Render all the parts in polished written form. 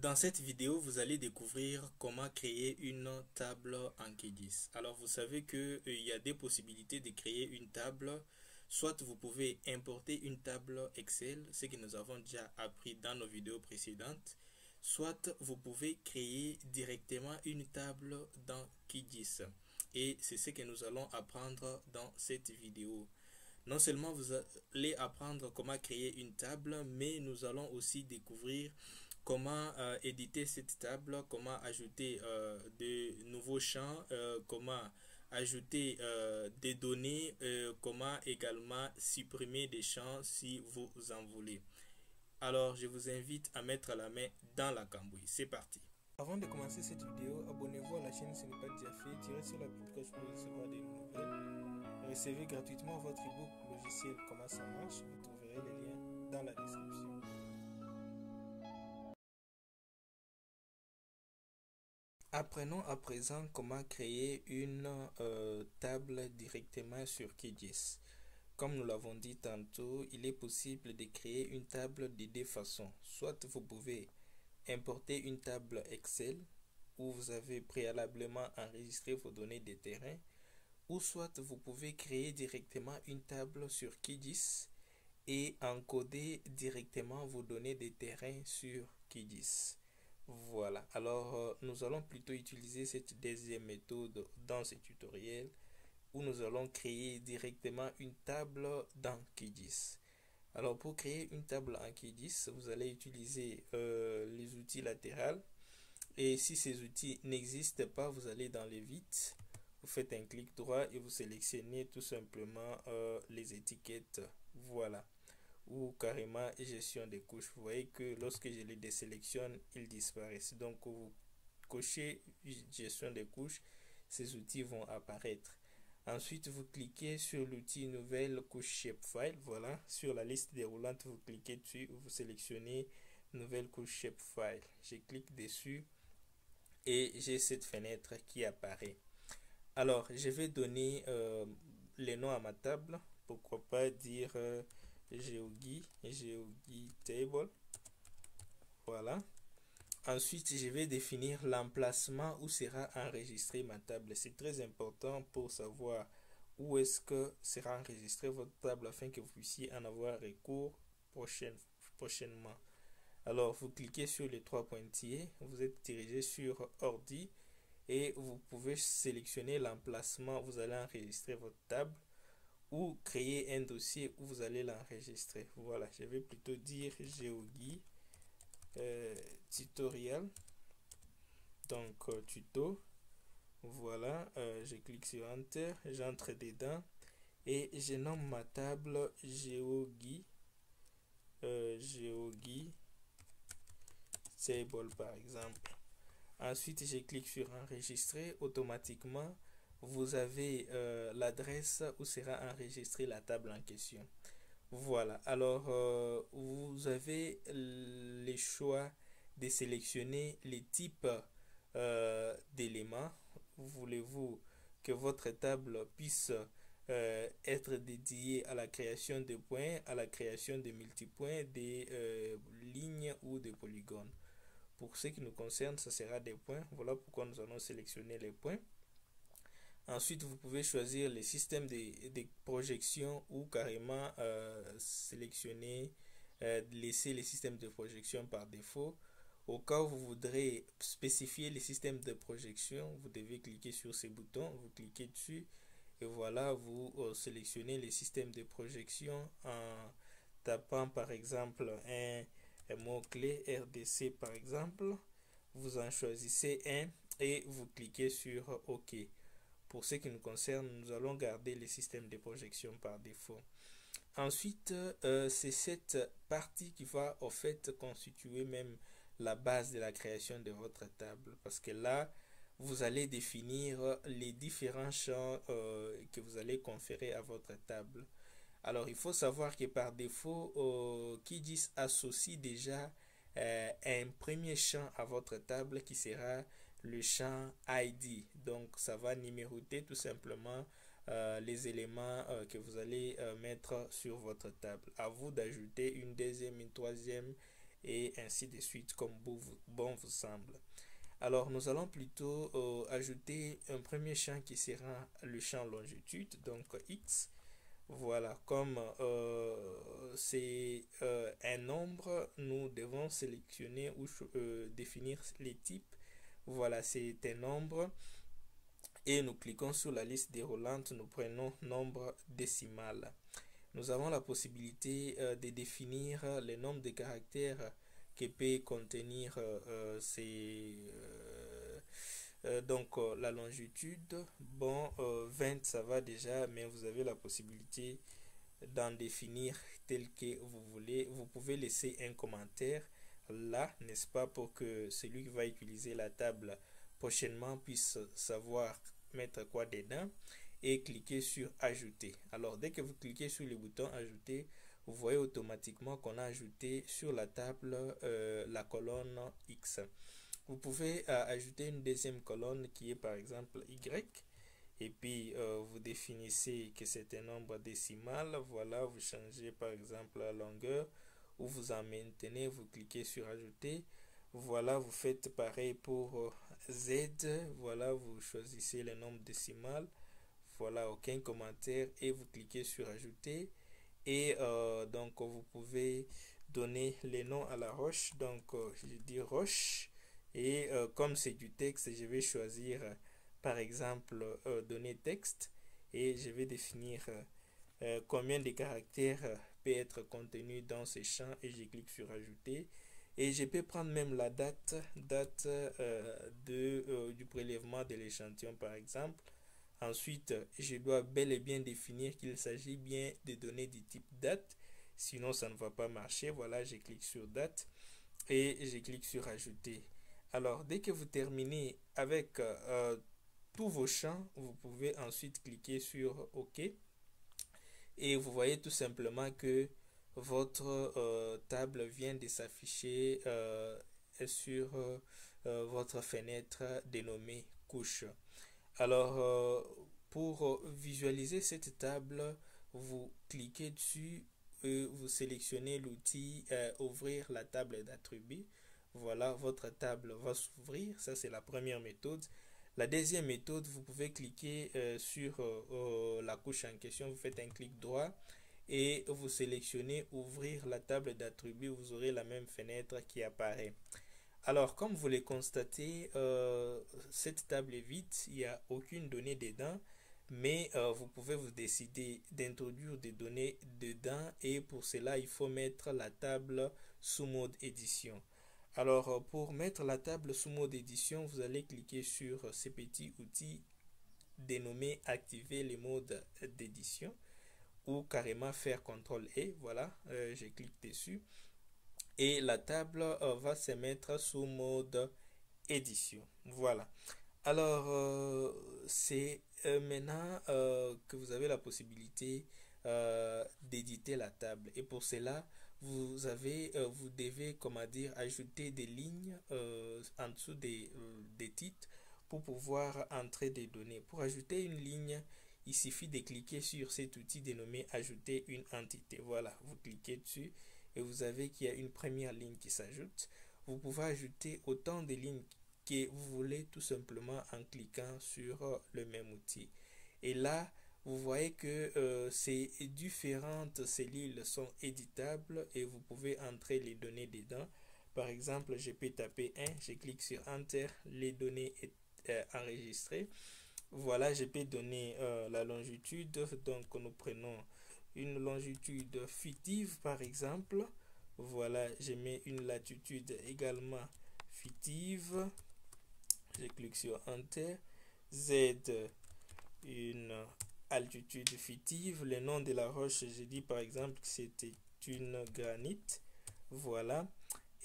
Dans cette vidéo, vous allez découvrir comment créer une table en QGIS. Alors, vous savez qu'il y a des possibilités de créer une table. Soit vous pouvez importer une table Excel, ce que nous avons déjà appris dans nos vidéos précédentes. Soit vous pouvez créer directement une table dans QGIS. Et c'est ce que nous allons apprendre dans cette vidéo. Non seulement vous allez apprendre comment créer une table, mais nous allons aussi découvrir comment éditer cette table, comment ajouter de nouveaux champs, comment ajouter des données, comment également supprimer des champs si vous en voulez. Alors, je vous invite à mettre la main dans la cambouis. C'est parti. Avant de commencer cette vidéo, abonnez-vous à la chaîne si ce n'est pas déjà fait. Tirez sur la petite cloche pour recevoir des nouvelles. Recevez gratuitement votre ebook logiciel Comment ça marche. Vous trouverez les liens dans la description. Apprenons à présent comment créer une table directement sur QGIS. Comme nous l'avons dit tantôt, il est possible de créer une table de deux façons. Soit vous pouvez importer une table Excel où vous avez préalablement enregistré vos données de terrain, ou soit vous pouvez créer directement une table sur QGIS et encoder directement vos données de terrain sur QGIS. Voilà, alors nous allons plutôt utiliser cette deuxième méthode dans ce tutoriel où nous allons créer directement une table dans QGIS. Alors pour créer une table en QGIS, vous allez utiliser les outils latérales, et si ces outils n'existent pas, vous allez dans les vides, vous faites un clic droit et vous sélectionnez tout simplement les étiquettes, voilà, ou carrément gestion des couches. Vous voyez que lorsque je les désélectionne, ils disparaissent. Donc vous cochez gestion des couches, ces outils vont apparaître. Ensuite, vous cliquez sur l'outil nouvelle couche shapefile. Voilà, sur la liste déroulante, vous cliquez dessus, vous sélectionnez nouvelle couche shapefile. Je clique dessus et j'ai cette fenêtre qui apparaît. Alors, je vais donner les noms à ma table. Pourquoi pas dire GeoGui Table. Voilà. Ensuite, je vais définir l'emplacement où sera enregistrée ma table. C'est très important pour savoir où est-ce que sera enregistrée votre table afin que vous puissiez en avoir recours prochainement. Alors, vous cliquez sur les trois pointillés, vous êtes dirigé sur Ordi et vous pouvez sélectionner l'emplacement où vous allez enregistrer votre table ou créer un dossier où vous allez l'enregistrer. Voilà, je vais plutôt dire GeoGui tutoriel, donc tuto. Voilà, je clique sur Enter, j'entre dedans et je nomme ma table GeoGui Table par exemple. Ensuite, je clique sur enregistrer. Automatiquement, vous avez l'adresse où sera enregistrée la table en question. Voilà, alors vous avez les choix de sélectionner les types d'éléments. Voulez-vous que votre table puisse être dédiée à la création de points, à la création de multipoints, des lignes ou des polygones? Pour ce qui nous concerne, ce sera des points. Voilà pourquoi nous allons sélectionner les points. Ensuite, vous pouvez choisir les systèmes de projection ou carrément sélectionner, laisser les systèmes de projection par défaut. Au cas où vous voudrez spécifier les systèmes de projection, vous devez cliquer sur ces boutons, vous cliquez dessus et voilà, vous sélectionnez les systèmes de projection en tapant par exemple un mot-clé RDC par exemple. Vous en choisissez un et vous cliquez sur OK. Pour ce qui nous concerne, nous allons garder les systèmes de projection par défaut. Ensuite, c'est cette partie qui va au fait constituer même la base de la création de votre table. Parce que là, vous allez définir les différents champs que vous allez conférer à votre table. Alors, il faut savoir que par défaut, QGIS associe déjà un premier champ à votre table qui sera le champ ID. Donc, ça va numéroter tout simplement les éléments que vous allez mettre sur votre table. À vous d'ajouter une deuxième, une troisième et ainsi de suite comme bon vous semble. Alors nous allons plutôt ajouter un premier champ qui sera le champ longitude, donc X. Voilà, comme c'est un nombre, nous devons sélectionner ou définir les types. Voilà, c'est un nombre et nous cliquons sur la liste déroulante, nous prenons nombre décimal. Nous avons la possibilité de définir le nombre de caractères que peut contenir la longitude. Bon, 20 ça va déjà, mais vous avez la possibilité d'en définir tel que vous voulez. Vous pouvez laisser un commentaire là, n'est-ce pas, pour que celui qui va utiliser la table prochainement puisse savoir mettre quoi dedans et cliquer sur ajouter. Alors dès que vous cliquez sur le bouton ajouter, vous voyez automatiquement qu'on a ajouté sur la table la colonne X. Vous pouvez ajouter une deuxième colonne qui est par exemple Y et puis vous définissez que c'est un nombre décimal. Voilà, vous changez par exemple la longueur ou vous en maintenez, vous cliquez sur ajouter. Voilà, vous faites pareil pour Z. Voilà, vous choisissez le nombre décimal. Voilà, aucun commentaire et vous cliquez sur ajouter. Et donc vous pouvez donner les noms à la roche. Donc je dis roche et comme c'est du texte, je vais choisir par exemple donner texte et je vais définir combien de caractères peut être contenu dans ce champ et je clique sur ajouter. Et je peux prendre même la date du prélèvement de l'échantillon par exemple. Ensuite, je dois bel et bien définir qu'il s'agit bien de données du type date. Sinon, ça ne va pas marcher. Voilà, je clique sur date et je clique sur ajouter. Alors, dès que vous terminez avec tous vos champs, vous pouvez ensuite cliquer sur OK. Et vous voyez tout simplement que votre table vient de s'afficher sur votre fenêtre dénommée couche. Alors, pour visualiser cette table, vous cliquez dessus et vous sélectionnez l'outil ouvrir la table d'attributs. Voilà, votre table va s'ouvrir. Ça, c'est la première méthode. La deuxième méthode, vous pouvez cliquer sur la couche en question. Vous faites un clic droit et vous sélectionnez ouvrir la table d'attributs. Vous aurez la même fenêtre qui apparaît. Alors, comme vous le constatez, cette table est vide, il n'y a aucune donnée dedans, mais vous pouvez vous décider d'introduire des données dedans et pour cela, il faut mettre la table sous mode édition. Alors, pour mettre la table sous mode édition, vous allez cliquer sur ce petit outil dénommé activer les modes d'édition ou carrément faire CTRL E. Voilà, je clique dessus. Et la table va se mettre sous mode édition. Voilà. Alors, c'est maintenant que vous avez la possibilité d'éditer la table. Et pour cela, vous devez, comment dire, ajouter des lignes en dessous des titres pour pouvoir entrer des données. Pour ajouter une ligne, il suffit de cliquer sur cet outil dénommé ajouter une entité. Voilà, vous cliquez dessus et vous avez qu'il y a une première ligne qui s'ajoute. Vous pouvez ajouter autant de lignes que vous voulez tout simplement en cliquant sur le même outil. Et là, vous voyez que ces différentes cellules sont éditables et vous pouvez entrer les données dedans. Par exemple, je peux taper 1, je clique sur Enter, les données enregistrées. Voilà, je peux donner la longitude. Donc, nous prenons une longitude fictive par exemple. Voilà, je mets une latitude également fictive. Je clique sur Enter. Z, une altitude fictive. Le nom de la roche, je dis par exemple que c'était une granite. Voilà.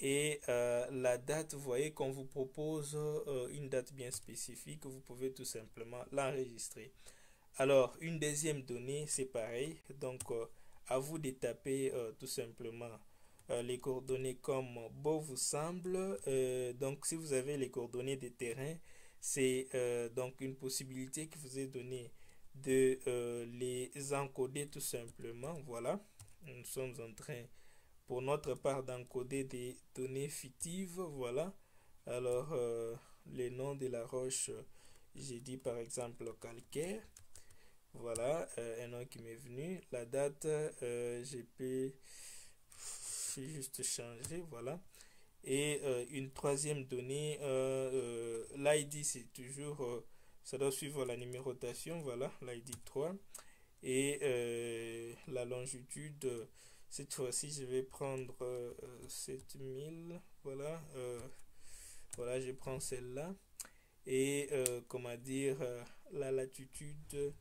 Et la date, vous voyez qu'on vous propose une date bien spécifique. Vous pouvez tout simplement l'enregistrer. Alors, une deuxième donnée, c'est pareil. Donc, à vous de taper tout simplement les coordonnées comme bon vous semble. Donc, si vous avez les coordonnées des terrains, c'est donc une possibilité qui vous est donnée de les encoder tout simplement. Voilà, nous sommes en train pour notre part d'encoder des données fictives. Voilà. Alors, les noms de la roche, j'ai dit par exemple calcaire. Voilà, un nom qui m'est venu. La date, j'ai pu juste changer. Voilà. Et une troisième donnée, l'ID, c'est toujours, ça doit suivre la numérotation. Voilà, l'ID 3. Et la longitude, cette fois-ci, je vais prendre 7000. Voilà, voilà, je prends celle-là. Et comment dire, la latitude,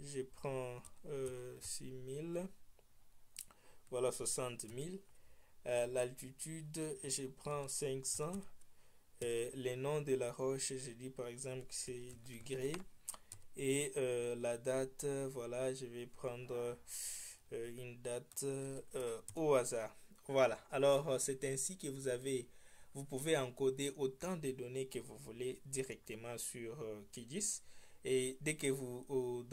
je prends 6000. Voilà, 60 000. L'altitude, je prends 500. Les noms de la roche, je dis par exemple que c'est du grès. Et la date, voilà, je vais prendre une date au hasard. Voilà, alors c'est ainsi que vous pouvez encoder autant de données que vous voulez directement sur QGIS. Et dès que vous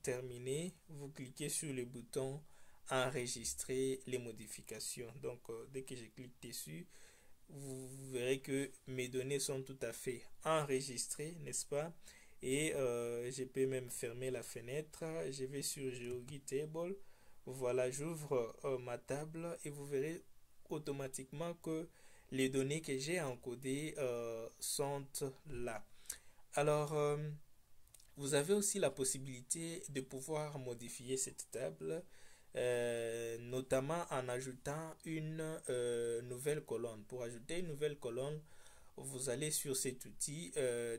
terminez, vous cliquez sur le bouton enregistrer les modifications. Donc dès que je clique dessus, vous verrez que mes données sont tout à fait enregistrées, n'est-ce pas? Et je peux même fermer la fenêtre. Je vais sur GeoGui Table. Voilà, j'ouvre ma table et vous verrez automatiquement que les données que j'ai encodées sont là. Alors, vous avez aussi la possibilité de pouvoir modifier cette table, notamment en ajoutant une nouvelle colonne. Pour ajouter une nouvelle colonne, vous allez sur cet outil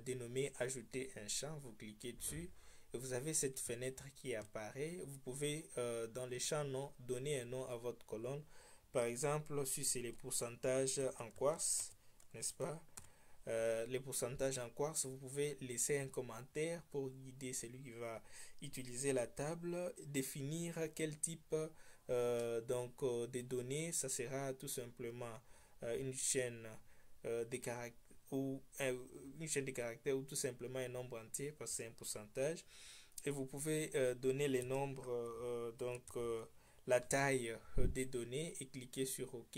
dénommé ajouter un champ, vous cliquez dessus et vous avez cette fenêtre qui apparaît. Vous pouvez dans les champs nom donner un nom à votre colonne. Par exemple, si c'est les pourcentages en quartz, n'est-ce pas? Les pourcentages en quartz, vous pouvez laisser un commentaire pour guider celui qui va utiliser la table, définir quel type de données. Ça sera tout simplement une chaîne de caractères ou une chaîne de caractères ou tout simplement un nombre entier parce que c'est un pourcentage. Et vous pouvez donner les nombres, la taille des données et cliquer sur OK.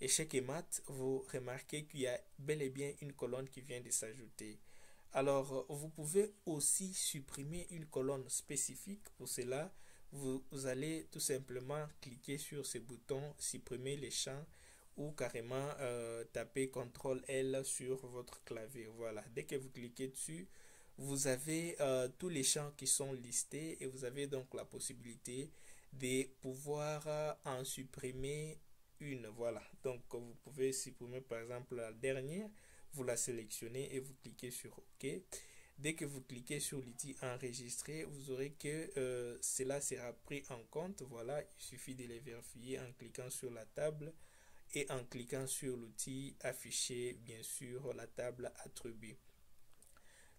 Et chez Kemat, vous remarquez qu'il y a bel et bien une colonne qui vient de s'ajouter. Alors, vous pouvez aussi supprimer une colonne spécifique. Pour cela, vous allez tout simplement cliquer sur ce bouton supprimer les champs ou carrément taper CTRL L sur votre clavier. Voilà, dès que vous cliquez dessus, vous avez tous les champs qui sont listés et vous avez donc la possibilité de pouvoir en supprimer une. Voilà, donc vous pouvez supprimer par exemple la dernière, vous la sélectionnez et vous cliquez sur OK. Dès que vous cliquez sur l'outil enregistrer, vous aurez que cela sera pris en compte. Voilà, il suffit de les vérifier en cliquant sur la table et en cliquant sur l'outil afficher, bien sûr, la table attribut.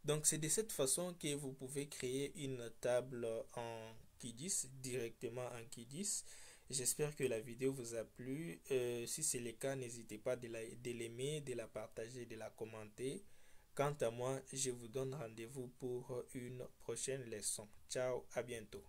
Donc c'est de cette façon que vous pouvez créer une table en QGIS, directement en QGIS. J'espère que la vidéo vous a plu. Si c'est le cas, n'hésitez pas de l'aimer, de la partager, de la commenter. Quant à moi, je vous donne rendez-vous pour une prochaine leçon. Ciao, à bientôt.